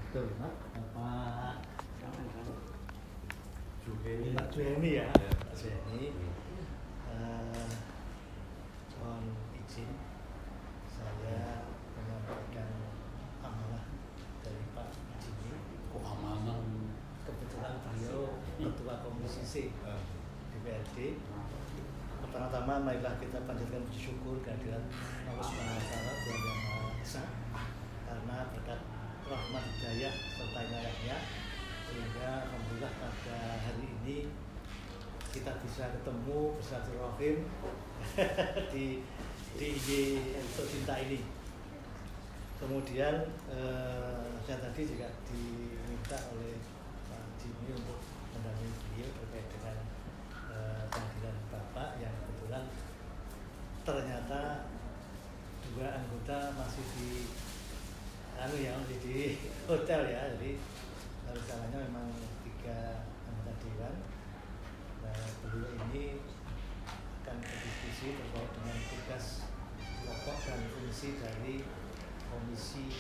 Betul, Pak. Bapak Juheni. Pak Juheni ya, Ya. Pak Juheni. Mohon izin saya menyampaikan amanah dari Pak Jimmy. Kok amanah? Kebetulan beliau Ketua Komisi C DPRD. Pertama-tama marilah kita panjatkan puji syukur kehadiran Allah Subhanahu wa taala Tuhan Yang Maha Esa, karena berkat rahmat hidayah serta inayahnya sehingga alhamdulillah pada hari ini kita bisa ketemu bersilaturahim di IG Cinta ini. Kemudian saya tadi juga diminta oleh Pak Jimmy untuk mendampingi beliau terkait dengan kehadiran Bapak yang kebetulan ternyata dua anggota masih di masih di hotel ya, jadi rencananya memang 3 anggota dewan. Beliau ini akan berdiskusi terkait dengan tugas pokok dan fungsi dari Komisi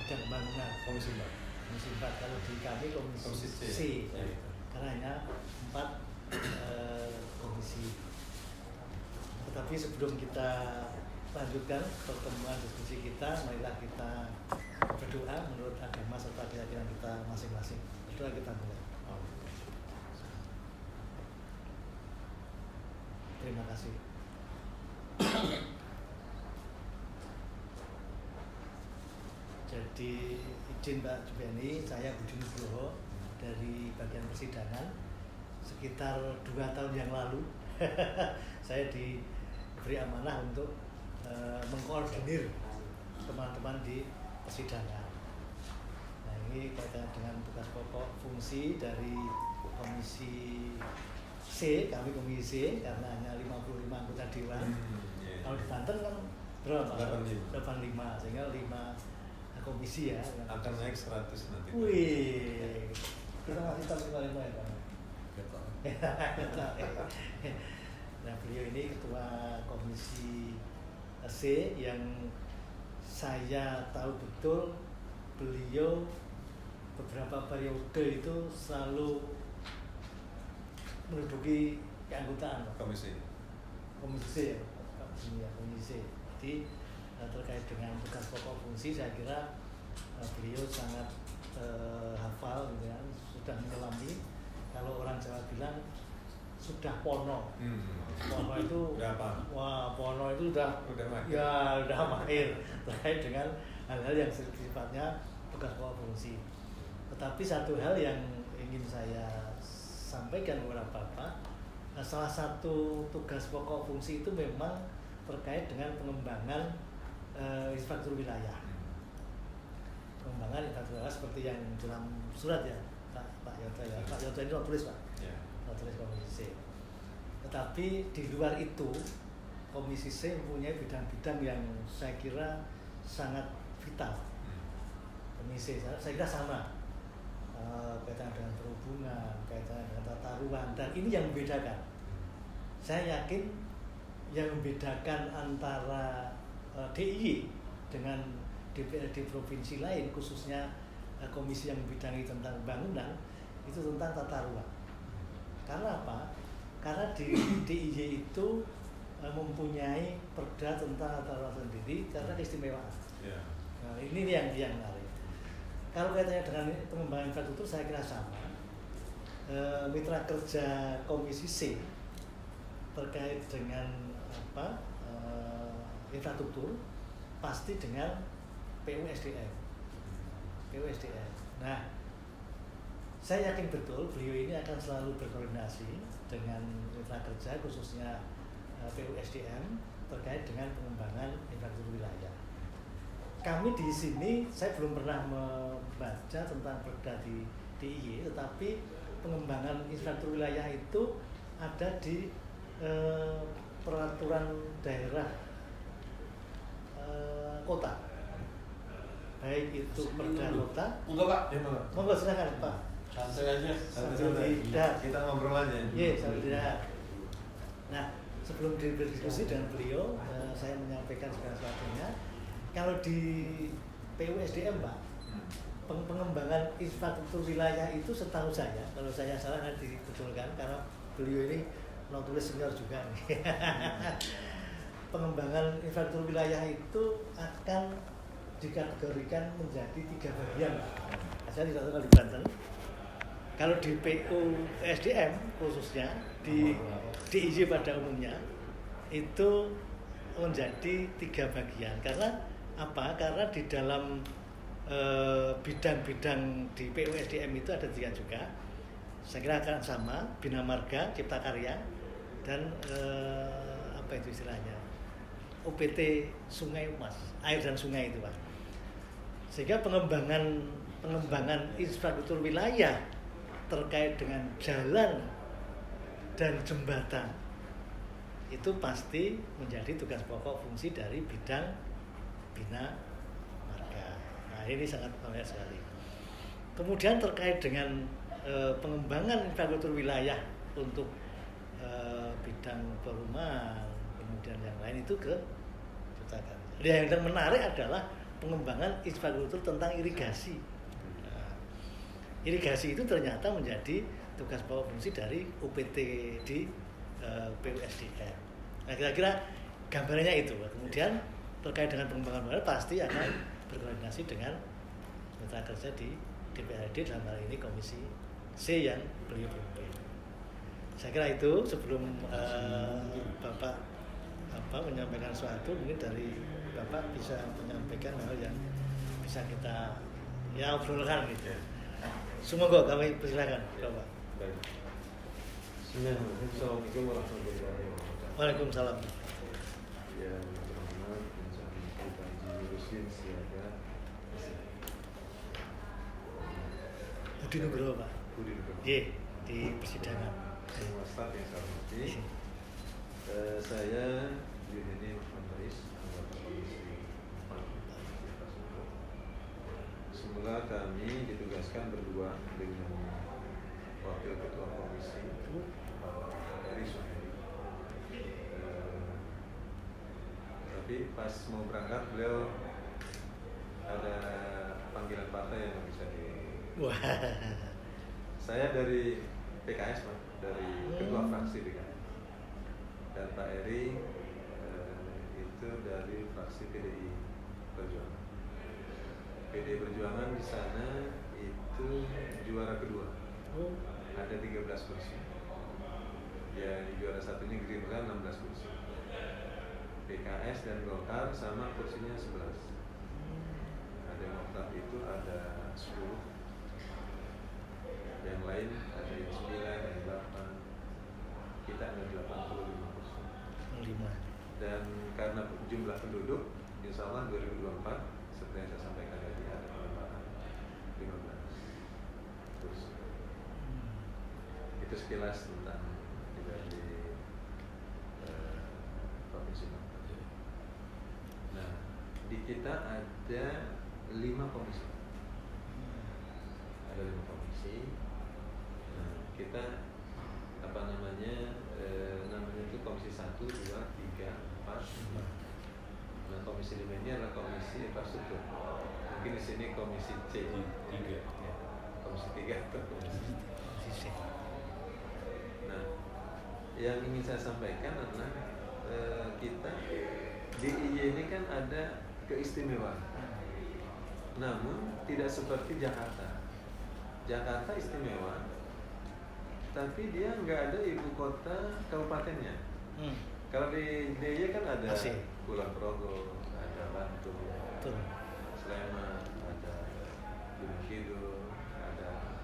Bidang Pembangunan. Komisi 4. Komisi 4, kalau di kami Komisi C. Ya. Karena hanya 4 komisi. Tetapi sebelum kita lanjutkan pertemuan diskusi kita, marilah kita berdoa menurut agama serta keyakinan kita masing-masing. Berdoa kita mulai. Terima kasih. Jadi izin Pak Juheni, saya Budi Nugroho dari bagian persidangan. Sekitar 2 tahun yang lalu saya diberi amanah untuk mengkoordinir teman-teman di persidangan. Nah, ini kaitan dengan tugas pokok fungsi dari Komisi C, kami Komisi C karena hanya 55 anggota dewan. Kalau di Banten kan berapa? 85, sehingga 5 komisi ya. Akan naik 100 nanti. Wih, kita masih tahu 55 ya Pak. Nah, beliau ini ketua Komisi C yang saya tahu betul beliau beberapa periode itu selalu menduduki keanggotaan Komisi C ya, Komisi C. Jadi terkait dengan tugas pokok fungsi saya kira beliau sangat hafal gitu kan, sudah menyelami. Kalau orang Jawa bilang sudah pono. Pono itu udah apa? Wah, pono itu udah mahir. Ya, udah mahir terkait dengan hal-hal yang sifatnya tugas pokok fungsi. Tetapi satu hal yang ingin saya sampaikan kepada Bapak, salah satu tugas pokok fungsi itu memang terkait dengan pengembangan infrastruktur wilayah. Pengembangan infrastruktur wilayah seperti yang dalam surat ya, Pak Yoto ya. Pak Yoto ini tulis Pak. Ya. Tulis Komisi C. Tetapi di luar itu Komisi C mempunyai bidang-bidang yang saya kira sangat vital. Komisi C saya kira sama, kaitan dengan perhubungan, kaitan dengan tata ruang, dan ini yang membedakan. Saya yakin yang membedakan antara DIY dengan DPRD provinsi lain, khususnya komisi yang membidangi tentang bangunan, itu tentang tata ruang. Karena apa? Karena di DIY itu mempunyai perda tentang tata ruang sendiri karena keistimewaan. Ya. Nah, ini yang menarik. Kalau kaitannya dengan pengembangan infrastruktur saya kira sama. Mitra kerja Komisi C terkait dengan infrastruktur pasti dengan PUSDM. Nah, saya yakin betul beliau ini akan selalu berkoordinasi dengan mitra kerja khususnya PUSDM terkait dengan pengembangan infrastruktur wilayah. Kami di sini saya belum pernah membaca tentang perda di DIY, tetapi pengembangan infrastruktur wilayah itu ada di peraturan daerah kota, baik itu perda kota. Enggak Pak, Ya, Pak. Monggo silakan Pak. santai aja. Santai. Kita ngobrol aja. Iya, sambil tidak. Nah, sebelum berdiskusi dengan beliau, saya menyampaikan segala sesuatunya. Kalau di PUSDM Pak, pengembangan infrastruktur wilayah itu setahu saya, kalau saya salah nanti dibetulkan karena beliau ini penulis senior juga nih. Pengembangan infrastruktur wilayah itu akan dikategorikan menjadi 3 bagian. Saya tidak tahu kalau di Banten. Kalau di PU SDM khususnya di DIY pada umumnya itu menjadi 3 bagian. Karena apa? Karena di dalam bidang-bidang di PU SDM itu ada 3 juga. Saya kira akan sama, Bina Marga, Cipta Karya, dan apa itu istilahnya? UPT Sungai Mas, air dan sungai itu Pak. Sehingga pengembangan infrastruktur wilayah terkait dengan jalan dan jembatan itu pasti menjadi tugas pokok fungsi dari bidang Bina Marga. Nah ini sangat banyak sekali. Kemudian terkait dengan pengembangan infrastruktur wilayah untuk bidang perumahan, kemudian yang lain itu ke Cipta Karya. Yang menarik adalah pengembangan infrastruktur tentang irigasi. Nah, irigasi itu ternyata menjadi tugas pokok fungsi dari UPT di PUSDM. Nah kira-kira gambarannya itu. Kemudian terkait dengan pengembangan wilayah pasti akan berkoordinasi dengan mitra kerja di DPRD, dalam hal ini Komisi C yang beliau pimpin. Saya kira itu sebelum Bapak menyampaikan sesuatu, mungkin dari Bapak bisa menyampaikan hal yang bisa kita obrolkan gitu. Semoga kami persilakan Bapak. Assalamualaikum warahmatullahi wabarakatuh. Waalaikumsalam. Ya, teman-teman, Haji Ruskin siaga. Budi Nugroho Pak. Budi Nugroho. Ye, di persidangan. Semua staf yang saya hormati. Saya Yudhini Muhammad Rais, anggota Komisi 4 Infrastruktur. Semula kami ditugaskan berdua dengan Wakil Ketua Komisi dari Suhaili. Tapi pas mau berangkat beliau ada panggilan partai yang bisa di. Wah. Saya dari PKS Pak, dari ketua fraksi PKS. Dan Pak Eri itu dari fraksi PDI Perjuangan. PDI Perjuangan di sana itu juara kedua. Ada 13 kursi. Yang juara satunya Gerindra 16 kursi. PKS dan Golkar sama kursinya 11. Nah, Demokrat itu ada 10. Yang lain ada yang 9, yang 8. Kita ada 85 kursi. 5. Dan karena jumlah penduduk, insya Allah 2024 seperti yang saya sampaikan tadi ada penambahan 15 kursi. Itu sekilas tentang dari Provinsi Banten. Nah, di kita ada 5 komisi. Ada 5 komisi. Nah, kita namanya itu komisi 1, 2, 3, 4. Nah, komisi 5 ini adalah komisi infrastruktur. Mungkin di sini komisi C 3. Ya, komisi 3 atau komisi C. Nah, yang ingin saya sampaikan adalah kita DIY ini kan ada keistimewaan. Namun tidak seperti Jakarta. Jakarta istimewa, tapi dia nggak ada ibu kota kabupatennya. Kalau di DIY kan ada Kulon Progo, ada Bantul, Sleman, ada Gunung Kidul, ada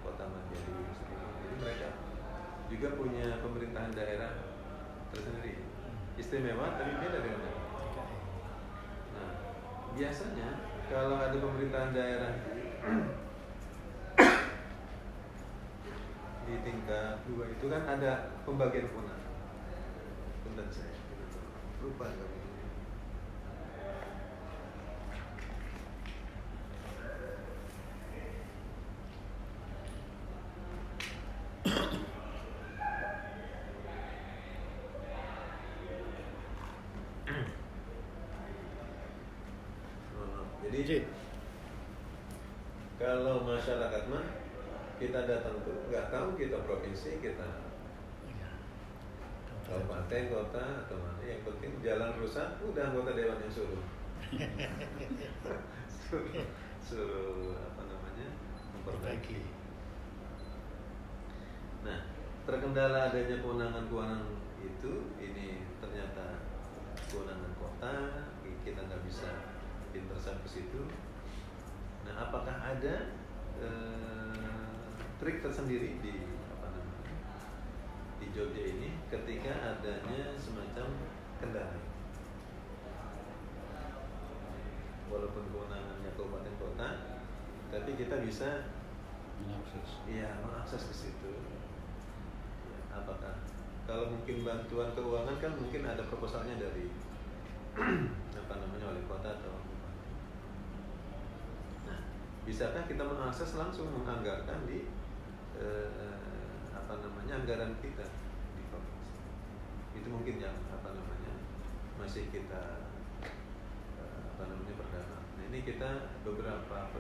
Kota Mandiri sendiri. Jadi mereka juga punya pemerintahan daerah tersendiri, istimewa tapi beda dengan Jakarta. Nah, biasanya kalau ada pemerintahan daerah di tingkat 2 itu kan ada pembagian kewenangan. Bentar saya lupa nggak begini. Jadi Kalau masyarakat mah kita datang tuh nggak tahu kita provinsi, kita Iya. kabupaten, kota atau mana. Yang penting jalan rusak, udah anggota dewan yang suruh. suruh apa namanya memperbaiki. Nah, terkendala adanya kewenangan itu, ini ternyata kewenangan kota, kita nggak bisa intercept ke situ. Nah, apakah ada trik tersendiri di apa namanya di Jogja ini ketika adanya semacam kendala? Walaupun kewenangannya kabupaten kota, tapi kita bisa mengakses ke situ. Ya, apakah kalau mungkin bantuan keuangan kan mungkin ada proposalnya dari apa namanya wali kota atau bupati. Nah, bisakah kita mengakses langsung menganggarkan di apa namanya anggaran kita di provinsi? Itu mungkin yang apa namanya masih kita apa namanya perdana. Nah, ini kita beberapa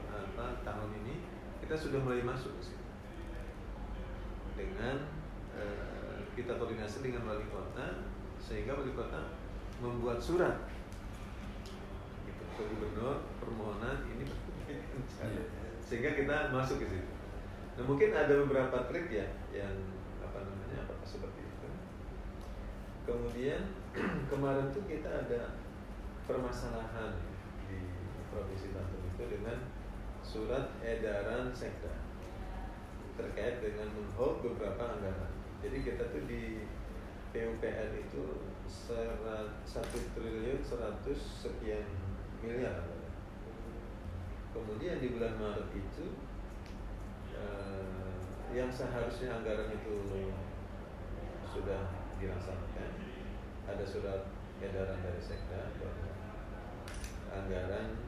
tahun ini kita sudah mulai masuk ke situ dengan kita koordinasi dengan wali kota, sehingga wali kota membuat surat gitu, ke gubernur permohonan ini sehingga kita masuk ke situ. Nah, mungkin ada beberapa trik ya yang apa namanya apakah seperti itu. Kemudian kemarin tuh kita ada permasalahan di Provinsi Banten itu dengan surat edaran Sekda terkait dengan men-hold beberapa anggaran. Jadi kita tuh di PUPR itu 1 triliun 100 sekian miliar. Kemudian di bulan Maret itu yang seharusnya anggaran itu sudah dilaksanakan, ada surat edaran dari Sekda bahwa anggaran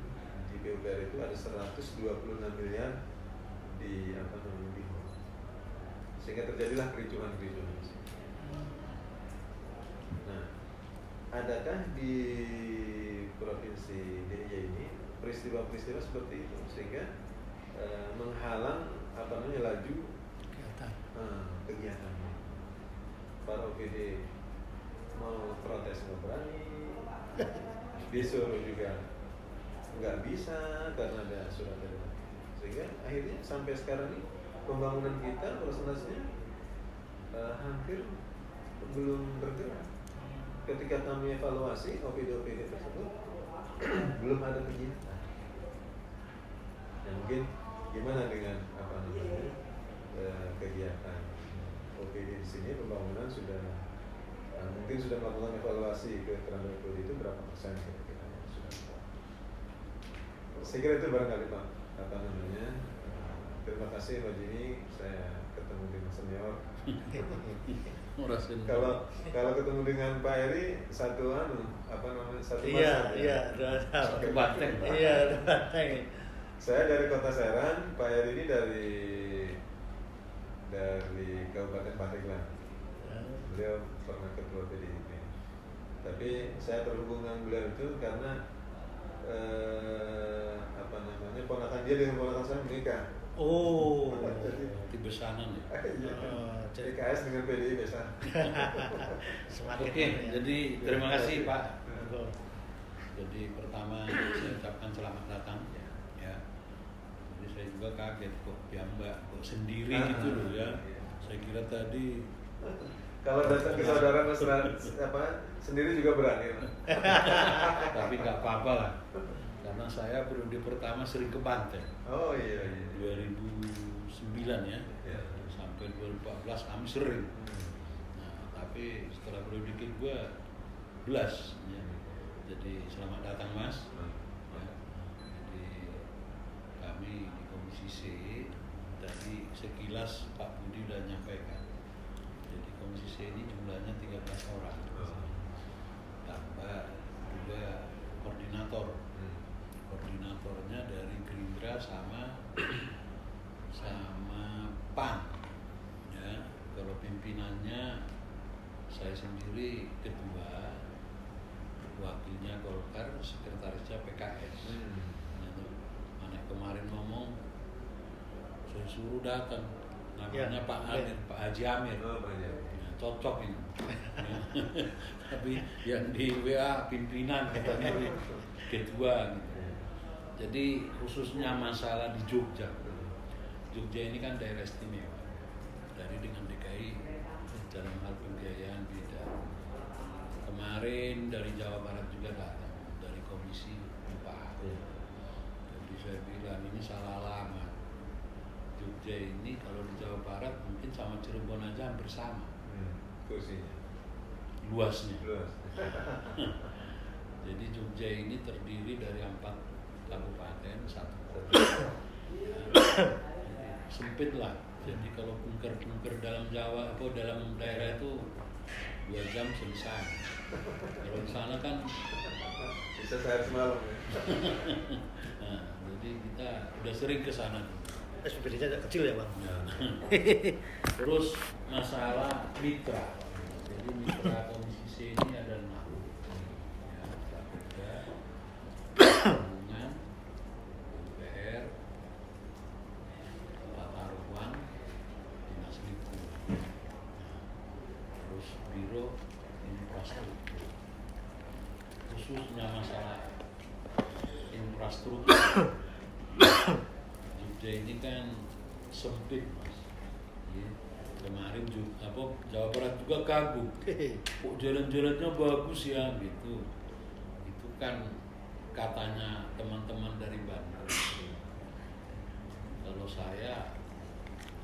di PUPR itu ada 126 miliar di apa namanya di hold. Sehingga terjadilah kericuhan-kericuhan. Nah, adakah di provinsi DIY ini peristiwa-peristiwa seperti itu sehingga menghalang apa namanya laju kegiatan para OPD mau protes nggak berani, disuruh juga nggak bisa karena ada surat edaran. Sehingga akhirnya sampai sekarang ini pembangunan kita prosesnya hampir belum bergerak. Ketika kami evaluasi OPD-OPD tersebut belum ada kegiatan. Ya, mungkin gimana dengan apa namanya kegiatan OPD di sini, pembangunan sudah mungkin sudah melakukan evaluasi ke terhadap OPD itu berapa persen kira-kira yang sudah. Saya kira itu barangkali Pak apa namanya. Terima kasih Pak Jini, saya ketemu dengan senior. Kalau ketemu dengan Pak Eri satu apa namanya satu masa. Satu banteng. Iya, banteng. Saya dari Kota Serang, Pak Eri ini dari Kabupaten Pandeglang. Beliau pernah ketua PDIP. Tapi saya terhubung dengan beliau itu karena apa namanya ponakan dia dengan ponakan saya menikah. Oh, di besanan ya. Jadi KS dengan PDI biasa. Oke, jadi terima kasih Pak. Jadi pertama saya ucapkan selamat datang ya. Jadi saya juga kaget kok Piamba kok sendiri gitu loh ya. Saya kira tadi kalau datang ke saudara mesra apa sendiri juga berani. Tapi nggak apa-apa lah. Karena saya periode pertama sering ke Banten. Oh iya. 2009 ya. Sampai 2014 kami sering. Nah, tapi setelah periode kedua 11 ya. Jadi selamat datang Mas. Ya. Jadi kami di Komisi C tadi sekilas Pak Budi udah nyampaikan. Jadi Komisi C ini jumlahnya 13 orang. Tambah juga koordinator. Koordinatornya dari Gerindra sama PAN ya. Kalau pimpinannya saya sendiri ketua, wakilnya Golkar, sekretarisnya PKS. Mana kemarin ngomong disuruh datang namanya Pak Amir, Pak Haji Amir. Oh, banyak. Ya, cocok ini. Ya. Tapi yang di WA pimpinan katanya ketua gitu. Jadi khususnya masalah di Jogja. Jogja ini kan daerah istimewa. Dari dengan DKI dalam hal pembiayaan beda. Kemarin dari Jawa Barat juga datang dari Komisi 4. Jadi saya bilang ini salah alamat. Jogja ini kalau di Jawa Barat mungkin sama Cirebon aja hampir sama. Kursinya. Luasnya. Luas. Jadi Jogja ini terdiri dari 4 kabupaten, 1 kota. Ya, sempit lah. Jadi kalau kunker-kunker dalam Jawa atau dalam daerah itu 2 jam selesai. Kalau di sana kan Bisa sehari semalam ya. nah, jadi kita udah sering ke sana. SPD-nya agak kecil ya Bang. Ya. Terus masalah mitra. Jadi mitra Komisi C ini ada 6. Ya, KPK, Perhubungan, DPR, Tata Ruang, Dinas Lingkungan. Terus Biro Infrastruktur. Khususnya masalah infrastruktur. Jogja ini kan sempit Mas. Ya, kemarin juga Jawa Barat juga kagum. Kok jalan-jalannya bagus ya gitu. Itu kan katanya teman-teman dari Bandung. Kalau saya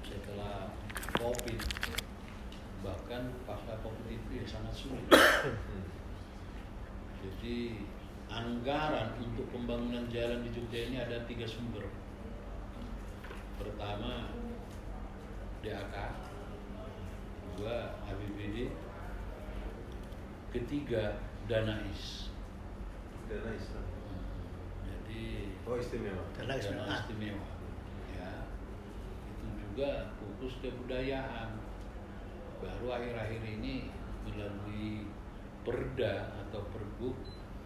setelah COVID, bahkan pasca COVID itu ya sangat sulit. Jadi anggaran untuk pembangunan jalan di Jogja ini ada 3 sumber. Pertama DAK, 2 APBD, ketiga dana IS. Dana Islam. Jadi Oh, istimewa. Dana istimewa. Ya, itu juga fokus kebudayaan. Baru akhir-akhir ini melalui Perda atau Pergub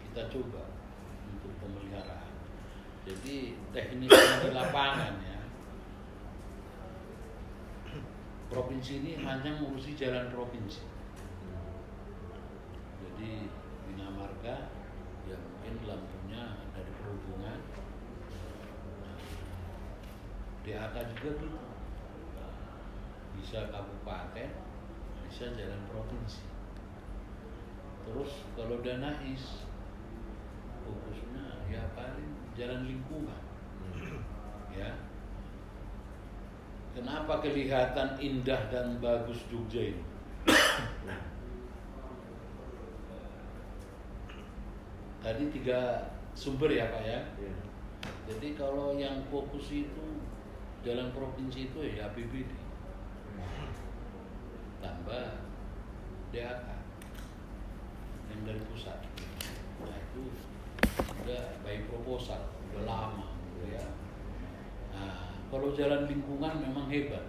kita coba untuk pemeliharaan. Jadi teknisnya di lapangan ya. Provinsi ini hanya mengurusi jalan provinsi. Jadi Bina Marga ya mungkin lampunya dari Perhubungan. Nah, DAK juga gitu. Bisa kabupaten, bisa jalan provinsi. Terus kalau dana IS fokusnya ya paling jalan lingkungan. Ya. Kenapa kelihatan indah dan bagus Jogja ini? Tadi 3 sumber ya Pak ya. Jadi kalau yang fokus itu jalan provinsi itu ya APBD. Tambah DAK yang dari pusat. Nah itu udah by proposal, udah lama gitu ya. Nah, kalau jalan lingkungan memang hebat.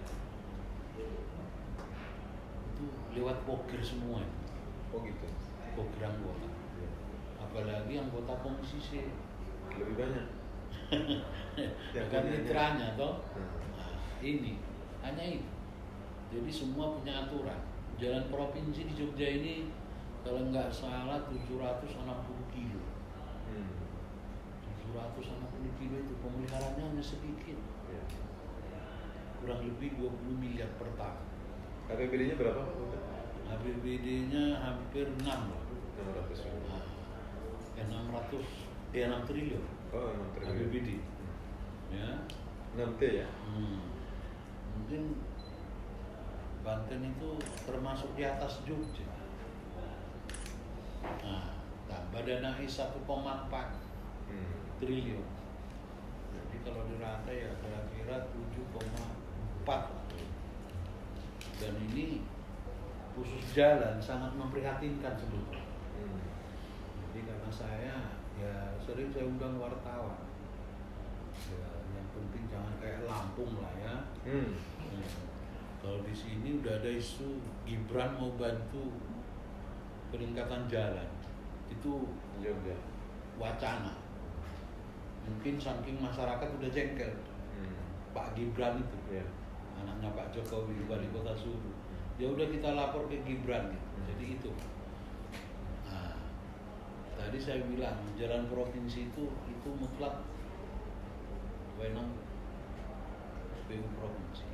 Itu lewat pokir semua. Oh gitu. Pokir anggota. Apalagi anggota Komisi C. Lebih banyak. Bukan mitranya toh. Nah, ini hanya itu. Jadi semua punya aturan. Jalan provinsi di Jogja ini kalau nggak salah 760 kilo. 760 kilo itu pemeliharaannya hanya sedikit. Kurang lebih 20 miliar per tahun. APBD-nya berapa? APBD-nya hampir 6 lah. 600 miliar. Nah, 6 triliun. Oh, 6 triliun. APBD. Ya. 6T ya? Mungkin Banten itu termasuk di atas Jogja. Nah, tambah dana IS 1,4 triliun. Jadi kalau dirata ya kira-kira 7,4. Dan ini khusus jalan sangat memprihatinkan sebetulnya. Jadi karena saya ya sering saya undang wartawan. Ya, yang penting jangan kayak Lampung lah ya. Kalau di sini udah ada isu Gibran mau bantu peningkatan jalan, itu Jogja. wacana. Mungkin saking masyarakat udah jengkel. Pak Gibran itu, anaknya Pak Jokowi, wali kota Sulu. Ya udah kita lapor ke Gibran gitu. Jadi itu. Nah, tadi saya bilang jalan provinsi itu mutlak wewenang PU provinsi.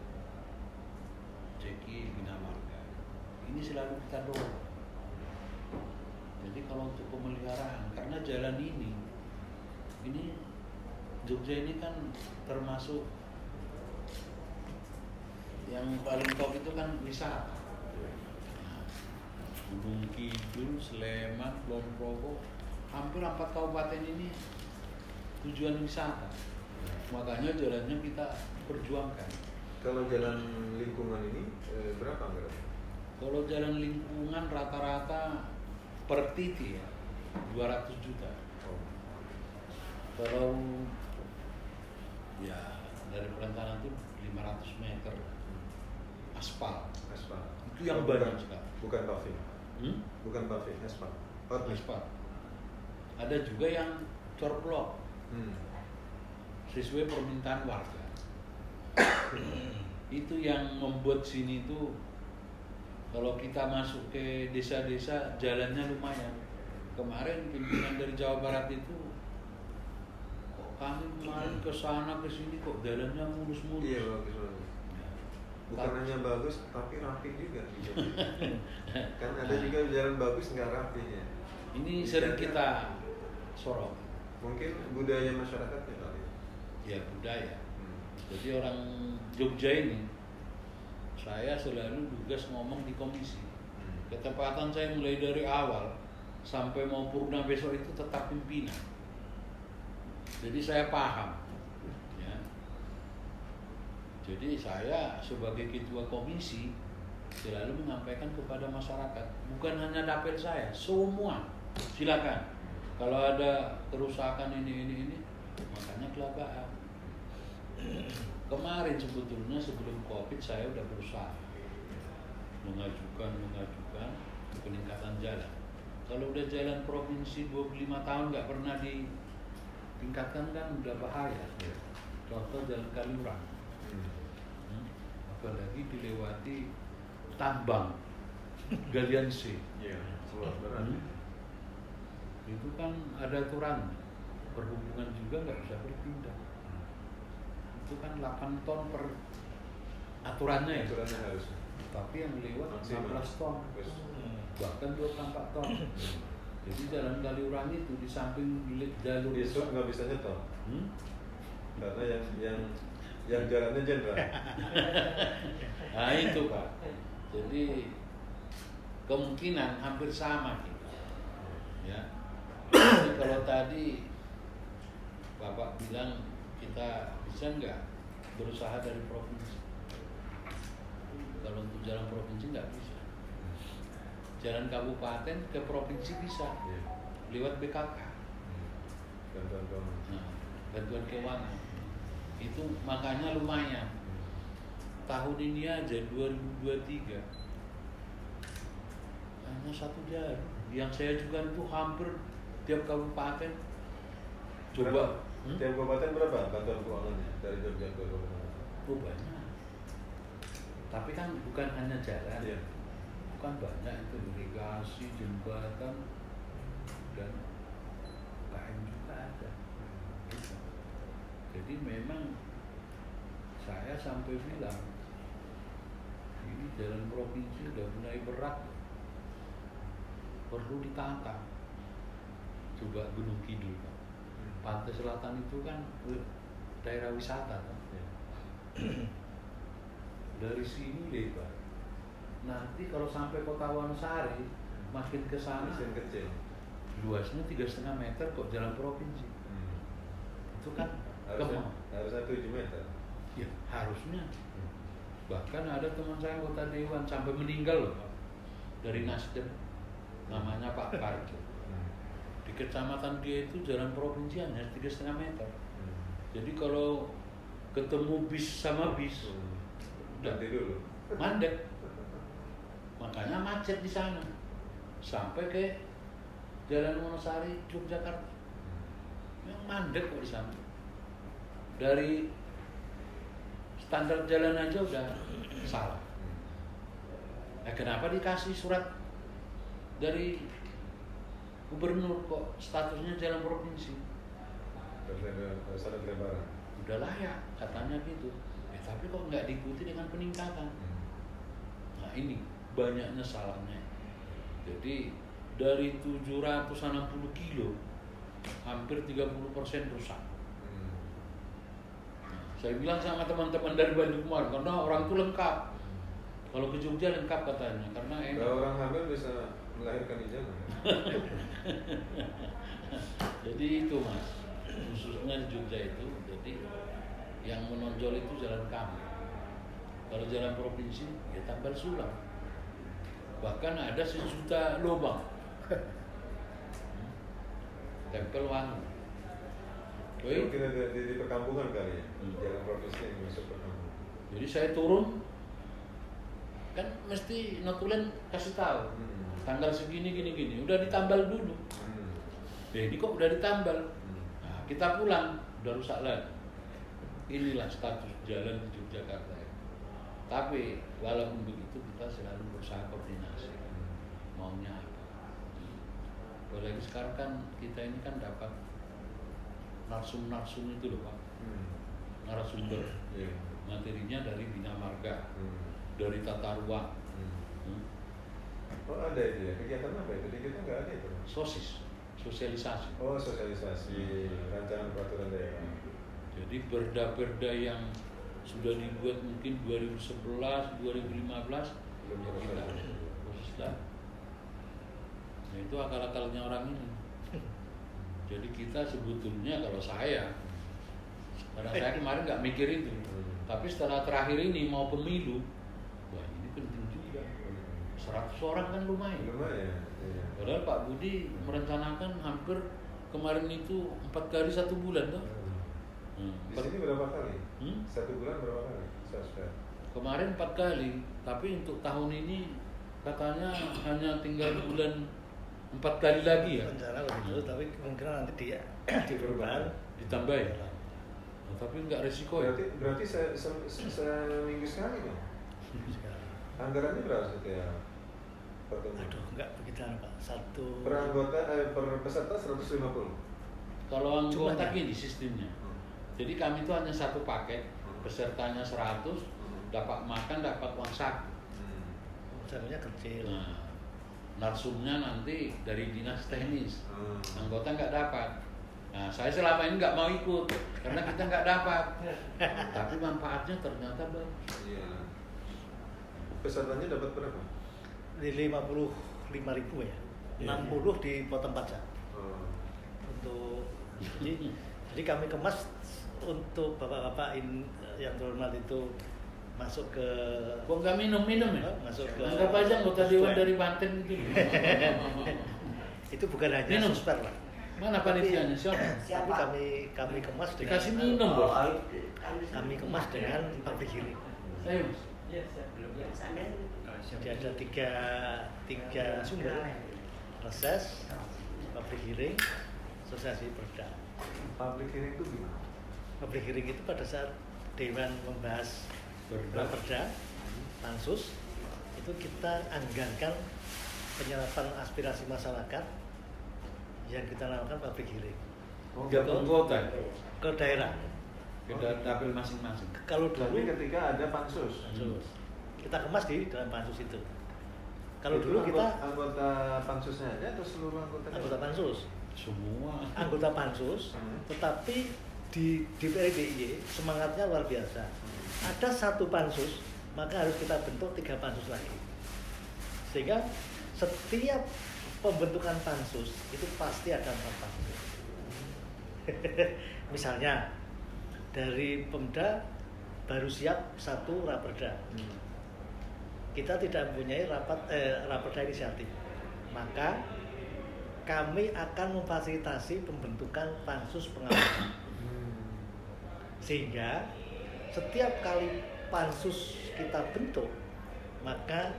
Ceki Bina Marga. Ini selalu kita dorong. Jadi kalau untuk pemeliharaan, karena jalan ini Jogja ini kan termasuk yang paling top itu kan wisata. Gunung Kidul, Sleman, Kulon Progo, hampir 4 kabupaten ini tujuan wisata. Makanya jalannya kita perjuangkan. Kalau jalan lingkungan ini berapa enggak? Kalau jalan lingkungan rata-rata per titik ya 200 juta. Kalau ya dari perencanaan itu 500 meter aspal. Itu yang banyak sekali. Bukan paving. Bukan paving, aspal. Aspal. Ada juga yang corblok. Sesuai permintaan warga. Itu yang membuat sini tuh kalau kita masuk ke desa-desa jalannya lumayan. Kemarin pimpinan dari Jawa Barat itu kok kami kemarin ke sana ke sini kok jalannya mulus-mulus. Iya, bagus. Bukan hanya bagus tapi rapi juga gitu. Kan ada juga jalan bagus nggak rapi ya. Ini sering kita sorot. Mungkin budaya masyarakatnya kali. Ya budaya. Jadi orang Jogja ini saya selalu tugas ngomong di komisi. Ketepatan saya mulai dari awal sampai mau purna besok itu tetap pimpinan. Jadi saya paham. Ya. Jadi saya sebagai ketua komisi selalu menyampaikan kepada masyarakat, bukan hanya dapil saya, semua silakan. Kalau ada kerusakan ini, makanya kelabaan. Kemarin sebetulnya sebelum COVID saya udah berusaha mengajukan peningkatan jalan. Kalau udah jalan provinsi 25 tahun nggak pernah ditingkatkan kan udah bahaya. Contoh jalan Kaliurang, apalagi dilewati tambang galian C. Itu kan ada aturan, perhubungan juga nggak bisa berpindah. Itu kan 8 ton per aturannya ya. Aturannya harus. Tapi yang lewat 16 ton, bahkan 24 ton. Jadi jalan Kaliurang itu di samping jalur besok nggak bisa nyetor, karena yang jalannya jenderal. Nah itu Pak. Jadi kemungkinan hampir sama kita. Ya. Jadi kalau tadi Bapak bilang kita bisa nggak berusaha dari provinsi? Kalau untuk jalan provinsi nggak bisa. Jalan kabupaten ke provinsi bisa, lewat BKK. Bantuan keuangan. Itu makanya lumayan. Tahun ini aja 2023 hanya 1 jalur. Yang saya ajukan itu hampir tiap kabupaten. Coba. Tiap kabupaten berapa bantuan keuangannya dari Jogja ke kabupaten? Oh banyak. Tapi kan bukan hanya jalan, bukan banyak itu irigasi, jembatan dan KM juga ada. Jadi memang saya sampai bilang ini jalan provinsi udah mulai berat, perlu ditata. Coba Gunung Kidul, Pantai Selatan itu kan daerah wisata kan. Dari sini lebar. Nanti kalau sampai Kota Wonosari makin ke sana makin kecil. Luasnya 3,5 meter kok jalan provinsi. Itu kan harusnya 7 meter. Ya, harusnya. Bahkan ada teman saya anggota dewan sampai meninggal loh, dari Nasdem. Namanya Pak Parjo. Di kecamatan dia itu jalan provinsi hanya 3,5 meter. Jadi kalau ketemu bis sama bis ganti dulu. Mandek. Makanya macet di sana. Sampai ke Jalan Wonosari, Yogyakarta. Yang mandek kok di sana. Dari standar jalan aja udah salah. Nah, kenapa dikasih surat dari gubernur kok statusnya jalan provinsi? Standar lebaran. Udah layak katanya gitu. Tapi kok nggak diikuti dengan peningkatan. Nah ini banyaknya salahnya. Jadi dari 760 kilo hampir 30% rusak. Saya bilang sama teman-teman dari Bandung kemarin, karena orang itu lengkap. Kalau ke Jogja lengkap katanya, karena enak. Kalau orang hamil bisa melahirkan di jalan. Jadi itu Mas, khususnya di Jogja itu, jadi yang menonjol itu jalan kami. Kalau jalan provinsi ya tambal sulam. Bahkan ada 1 juta lubang. Tempel wangi. Mungkin ada di perkampungan kali ya, jalan provinsi yang masuk perkampungan. Jadi saya turun, kan mesti notulen kasih tahu tanggal segini gini, udah ditambal dulu. Jadi kok udah ditambal, nah, kita pulang udah rusak lagi. Inilah status jalan di Yogyakarta. Tapi walaupun begitu kita selalu berusaha koordinasi. Maunya apa? Apalagi sekarang kan kita ini kan dapat narsum itu loh Pak. Narasumber materinya dari Bina Marga, dari Tata Ruang. Oh ada itu ya, kegiatan apa itu? Di kita nggak ada itu? Sosialisasi. Oh sosialisasi, rancangan peraturan daerah. Jadi perda-perda yang sudah dibuat mungkin 2011, 2015 belum kita proses dah. Nah itu akal-akalnya orang ini. Jadi kita sebetulnya kalau saya kemarin nggak mikir itu, tapi setelah terakhir ini mau pemilu, wah ini penting juga. 100 orang kan lumayan. Lumayan. Iya. Padahal Pak Budi merencanakan hampir kemarin itu 4 kali 1 bulan tuh. Di sini berapa kali? 1 bulan berapa kali? Kemarin 4 kali, tapi untuk tahun ini katanya hanya tinggal bulan 4 kali lagi ya. Rencana begitu, tapi kemungkinan nanti di perubahan ditambah ya. Nah, tapi nggak resiko ya. Berarti seminggu sekali dong. Anggarannya berapa setiap pertemuan? Aduh, enggak begitu Pak. Per anggota per peserta 150. Kalau anggota gini sistemnya. Jadi kami itu hanya satu paket, pesertanya 100, dapat makan, dapat uang saku. Sakunya kecil. Nah, narsumnya nanti dari dinas teknis, anggota nggak dapat. Nah, saya selama ini nggak mau ikut karena kita nggak dapat. Tapi manfaatnya ternyata bagus. Iya. Pesertanya dapat berapa? Di 55.000 ya. 60 dipotong pajak. Untuk jadi kami kemas untuk bapak-bapak yang terhormat itu masuk ke. Kok nggak minum-minum ya? Masuk ke. Anggap aja anggota dewan dari Banten gitu. Itu bukan hanya minum. suster Pak. Mana panitianya? Siapa? Tapi kami kemas dengan. Dikasih minum bos. Kami kemas dengan public hearing. Ayo mas. Jadi ada tiga sumber: reses, public hearing, sosialisasi perda. Public hearing itu gimana? Public hearing itu pada saat dewan membahas perda, pansus, itu kita anggarkan penyerapan aspirasi masyarakat yang kita lakukan public hearing. Ke kota, ke daerah, ke dapil masing-masing. Kalau dulu tapi ketika ada pansus, kita kemas di dalam pansus itu. Kalau itu dulu kita anggota pansusnya aja atau seluruh anggota pansus, semua anggota pansus, tetapi di DPR DIY semangatnya luar biasa. Ada satu pansus, maka harus kita bentuk 3 pansus lagi. Sehingga setiap pembentukan pansus itu pasti ada 4 pansus. Misalnya dari Pemda baru siap 1 raperda. Kita tidak mempunyai raperda inisiatif. Maka kami akan memfasilitasi pembentukan pansus pengawasan. Sehingga setiap kali pansus kita bentuk, maka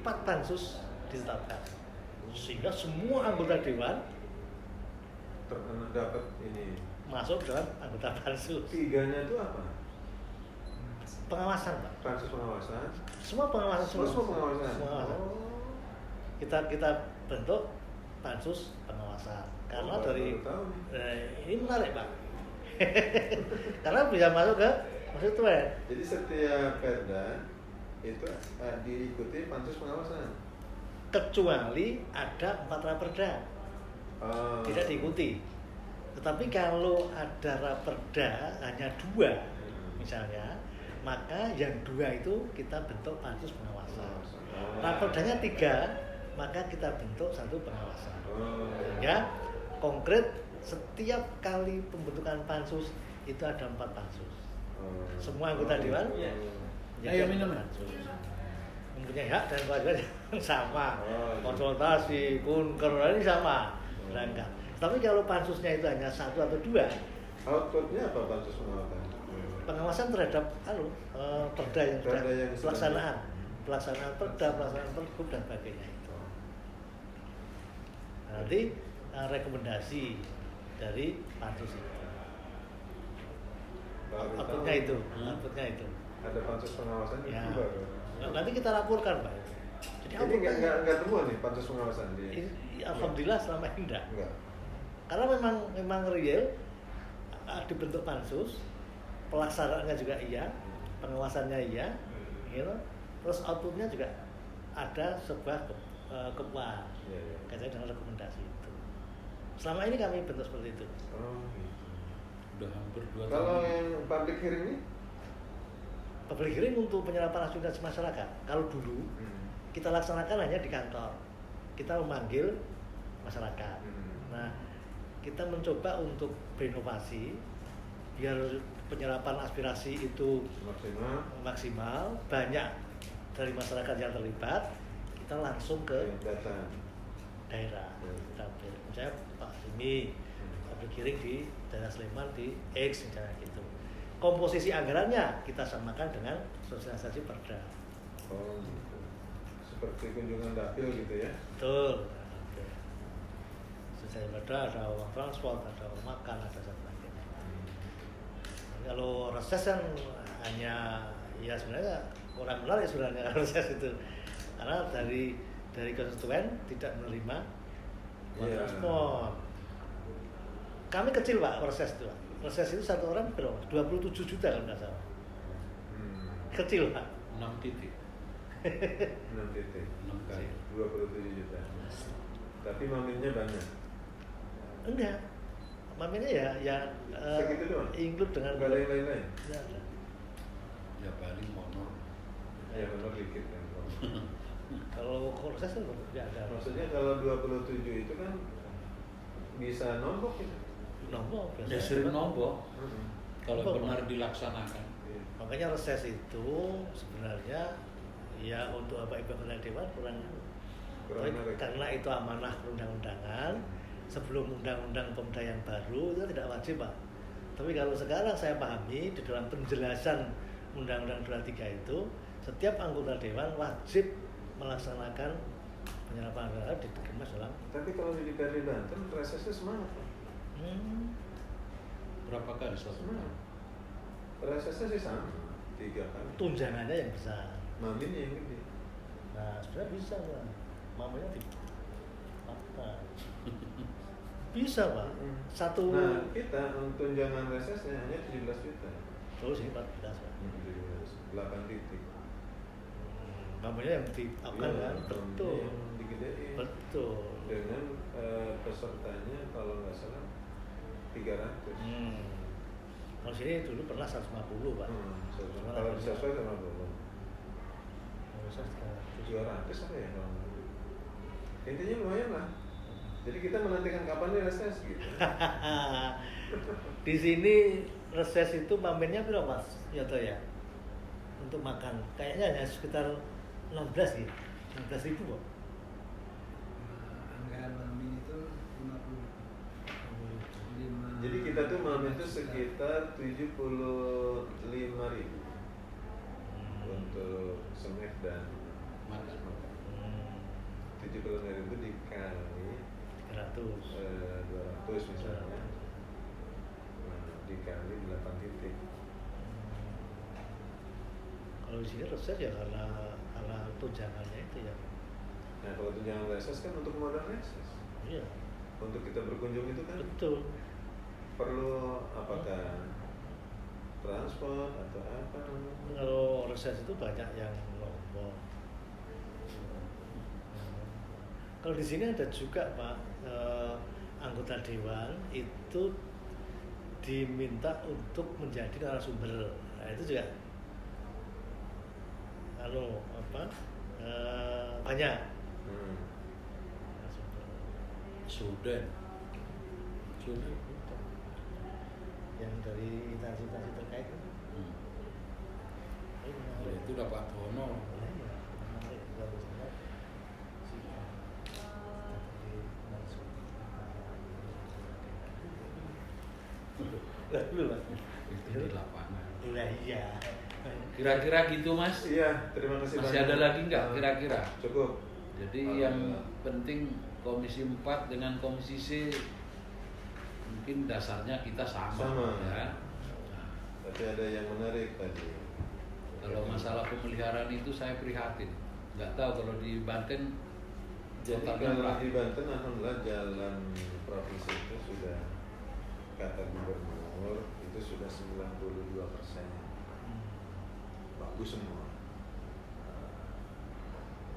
4 pansus ditetapkan. Sehingga semua anggota dewan dapat ini masuk dalam anggota pansus. 3-nya itu apa? pengawasan Pak. Pansus pengawasan. Semua pengawasan. Semua pengawasan. Oh. Kita bentuk pansus pengawasan. Karena dari ini menarik Pak. Karena bisa masuk ke konstituen. Jadi setiap perda itu diikuti pansus pengawasan. Kecuali ada 4 raperda. Tidak diikuti. Tetapi kalau ada raperda hanya 2 misalnya, maka yang 2 itu kita bentuk pansus pengawasan. Raperdanya 3, maka kita bentuk 1 pengawasan. Sehingga konkret setiap kali pembentukan pansus itu ada 4 pansus. Semua anggota dewan Ayo minum. mempunyai hak dan kewajiban yang sama. Konsultasi, kunker ini sama. Berangkat. Tapi kalau pansusnya itu hanya 1 atau 2, outputnya apa pansus pengawasan? pengawasan terhadap perda yang sudah pelaksanaan perda, pelaksanaan pergub dan sebagainya itu. Nanti rekomendasi dari pansus itu. Outputnya itu. Ada pansus pengawasan Ya. juga. Nanti kita laporkan Pak. Jadi Ini nggak temuan nih pansus pengawasan di. Alhamdulillah selama ini enggak. Karena memang real dibentuk pansus, pelaksanaannya juga iya, pengawasannya iya, gitu. Terus outputnya juga ada sebuah kaitan dengan rekomendasi itu. Selama ini kami bentuk seperti itu. Udah hampir 2 tahun. Kalau yang public hearing ini? Public hearing untuk penyerapan aspirasi masyarakat. Kalau dulu kita laksanakan hanya di kantor, kita memanggil masyarakat. Nah, kita mencoba untuk berinovasi biar penyerapan aspirasi itu maksimal, banyak dari masyarakat yang terlibat, kita langsung ke daerah. Misalnya Pak Simi public hearing di daerah Sleman di X misalnya gitu. Komposisi anggarannya kita samakan dengan sosialisasi perda. Gitu. Seperti kunjungan dapil gitu ya? Betul. Sosialisasi perda ada uang transport, ada uang makan, ada sebagainya. Kalau reses kan hanya ya sebenarnya kurang menarik sebenarnya kalau reses itu, karena dari konstituen tidak menerima uang transport. Kami kecil Pak reses itu Pak. Reses itu 1 orang berapa? 27 juta kalau nggak salah. Kecil Pak. 6 titik. 6 titik. 6 kali. 27 juta. Tapi maminnya banyak. Enggak. Maminnya ya segitu doang. include dengan enggak lain-lain. Ya paling honor. Ya honor dikit kan. Kalau reses kan enggak ada. Maksudnya kalau 27 itu kan bisa nombok gitu. Nombok biasa. Ya sering nombok. Kalau Nombok, benar Pak. dilaksanakan. Makanya reses itu sebenarnya ya untuk apa ibu anggota dewan kurang karena itu amanah perundang-undangan. Sebelum undang-undang pemda yang baru itu tidak wajib Pak. Tapi kalau sekarang saya pahami di dalam penjelasan undang-undang 23 itu setiap anggota dewan wajib melaksanakan penyerapan anggaran dikemas dalam. Tapi kalau di DKI Banten resesnya semangat Pak. Berapa kali Semangat. Resesnya sih sama 3 kali. Tunjangannya yang besar. Maminnya yang gede. Nah sebenarnya bisa Pak. Mamanya di apa? Bisa Pak. Satu. Nah kita tunjangan resesnya hanya 17 juta. Terus ini 14 Pak. 8 titik. Mamanya yang di apa kan? Betul. Yang digedein. Betul. Dengan pesertanya kalau nggak salah 300. Kalau sini dulu pernah 150 Pak. Kalau bisa sesuai sama belum? Bisa 200 apa ya kalau intinya lumayan lah. Jadi kita menantikan kapan nih reses gitu. Di sini reses itu pamennya berapa Mas? Ya toh ya. Untuk makan kayaknya hanya sekitar 16 gitu. 16.000 Pak. Anggaran mamin itu 50. Jadi kita tuh malam itu sekitar 75.000 untuk semek dan makan. 75.000 itu dikali 200 misalnya. Nah, dikali 8 titik. Kalau di sini reses ya karena tunjangannya itu ya. Nah kalau tunjangan reses kan untuk modal reses. Iya. Untuk kita berkunjung itu kan Betul. perlu apakah transport atau apa? Kalau reses itu banyak yang lombok. Kalau di sini ada juga Pak, anggota dewan itu diminta untuk menjadi narasumber. Nah, itu juga banyak. Narasumber. Sudah Yang dari instansi terkait kan. Ya, itu dapat honor. Itu di lapangan. Iya. Kira-kira gitu Mas. Iya, terima kasih. Masih ada lagi nggak kira-kira? Cukup. Jadi yang penting Komisi 4 dengan Komisi C mungkin dasarnya kita sama. Ya. Tapi ada yang menarik tadi. Kalau masalah pemeliharaan itu saya prihatin. Nggak tahu kalau di Banten. Jadi kalau di Banten alhamdulillah jalan provinsi itu sudah kata gubernur itu sudah 92%. Bagus semua.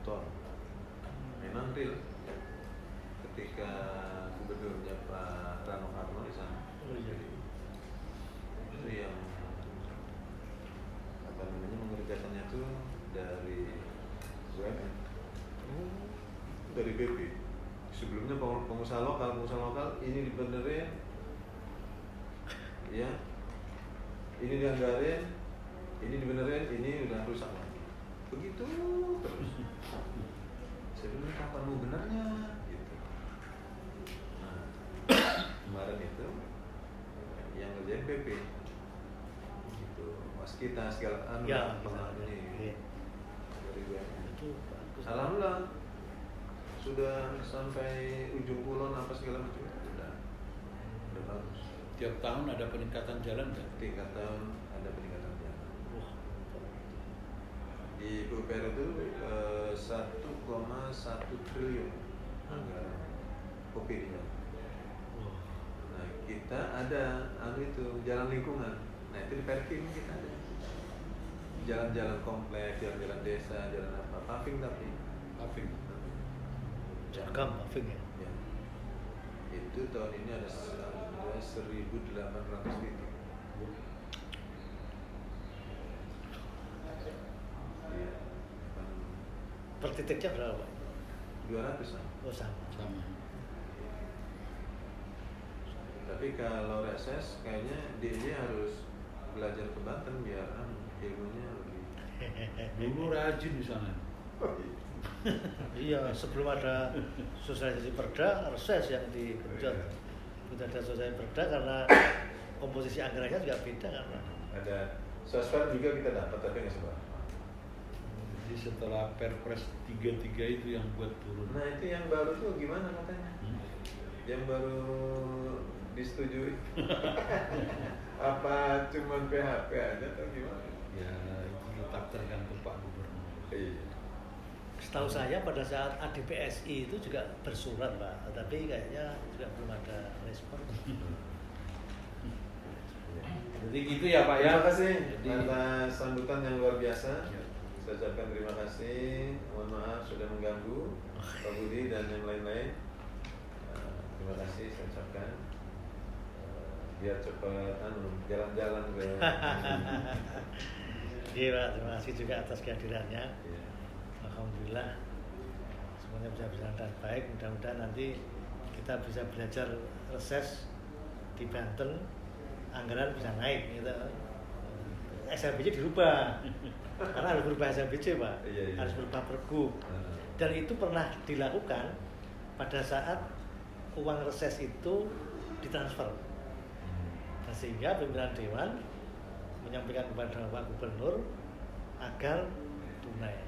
Tol. Memang real. Ketika gubernurnya Pak Rano Karno di sana. Itu yang mengerjakannya itu dari BUMN, dari BP. Sebelumnya pengusaha lokal ini dibenerin, ya, ini dianggarin, ini dibenerin, ini udah rusak lagi. Begitu terus. Sebelumnya kapan mau benernya? Gitu. Nah, kemarin itu yang ngerjain BP. Kita segala ya, ini dari BUMN. Itu bagus. Alhamdulillah sudah sampai ujung kulon apa segala macam udah bagus. Tiap tahun ada peningkatan jalan nggak? Tiap tahun ada peningkatan jalan. Di PUPR itu 1,1 triliun anggaran OPD-nya. Nah kita ada itu jalan lingkungan. Nah itu di Perkim kita ada jalan-jalan kompleks, jalan-jalan desa, jalan apa, paving tapi Paving. Jagam paving ya. Ya. Itu tahun ini ada 1.800 titik. Iya. Per titiknya berapa Pak? 200 lah. Oh sama. Tapi kalau reses kayaknya dia harus belajar ke Banten biar ilmunya lebih. Dulu rajin di sana. Iya, sebelum ada sosialisasi perda, reses yang digenjot. Sudah ada sosialisasi perda karena komposisi anggarannya juga beda karena Ada sosmed juga kita dapat tapi nggak seberapa. Jadi setelah Perpres 33 itu yang buat turun. Nah itu yang baru tuh gimana katanya? Yang baru disetujui? Apa cuman PHP aja atau gimana? Ya itu tetap tergantung Pak Gubernur. Iya. setahu saya pada saat ADPSI itu juga bersurat Pak, tapi kayaknya juga belum ada respon. Jadi gitu ya Pak ya. Terima kasih Jadi, atas sambutan yang luar biasa. Saya ucapkan terima kasih. Mohon maaf sudah mengganggu Pak Budi dan yang lain-lain. Terima kasih saya ucapkan. Biar cepat jalan-jalan ke. Iya Pak, terima kasih juga atas kehadirannya. Ya. Alhamdulillah semuanya bisa berjalan dengan baik. Mudah-mudahan nanti kita bisa belajar reses di Banten, anggaran bisa naik gitu. SLBC dirubah karena harus berubah SLBC Pak, Iya. harus berubah pergub. Dan itu pernah dilakukan pada saat uang reses itu ditransfer. Nah, sehingga pimpinan dewan menyampaikan kepada Pak Gubernur agar tunai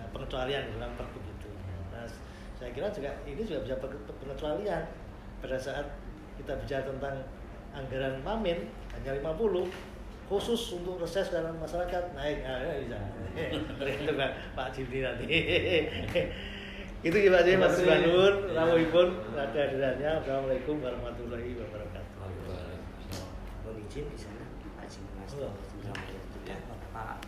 pengecualian dalam pergub itu. Nah, saya kira juga ini juga bisa pengecualian pada saat kita bicara tentang anggaran Mamin hanya 50, khusus untuk reses dalam masyarakat naik, ya bisa. Itu kan Pak Jimli nanti. Itu ya Pak Jimli, Mas Banur, rawuhipun rada hadirannya. Assalamualaikum warahmatullahi wabarakatuh. Mohon izin di sana Pak Jimli Mas. Pak.